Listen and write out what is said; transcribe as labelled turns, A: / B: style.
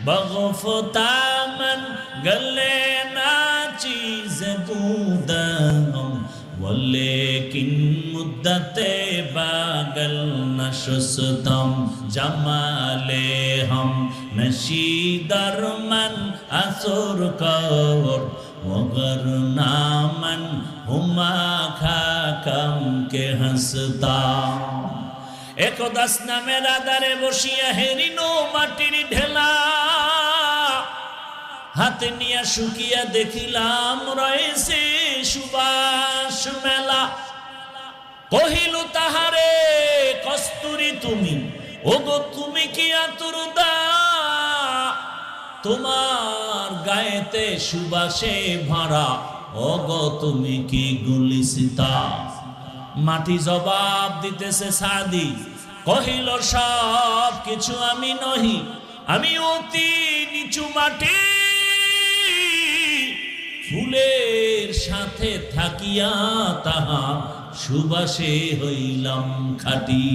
A: बगुफ्ता मन गले ना चीज बूदम वलेकिन मुद्दते बागल नशुस्तम जमाले हम नशीदर मन असुर कौर वगर नामन हुमा खाकम के हंसता একদাস নামের আদারে বসিয়া হেরিনো মাটির ঢেলা হাতে নিয়া শুকিয়া দেখিলাম রয়েছে সুবাস মেলা কহিল তাহারে কস্তুরী তুমি ওগো তুমি কি আতুরদা তোমার গায়েতে সুবাসে ভরা ওগো তুমি কি গুলিসিতা মাটি জবাব দিতেছে সাদি কহিল সব কিছু আমি নহি আমি অতি নিচু মাটি ফুলের সাথে থাকিয়া তাহা সুবাসে হইলাম খাঁটি।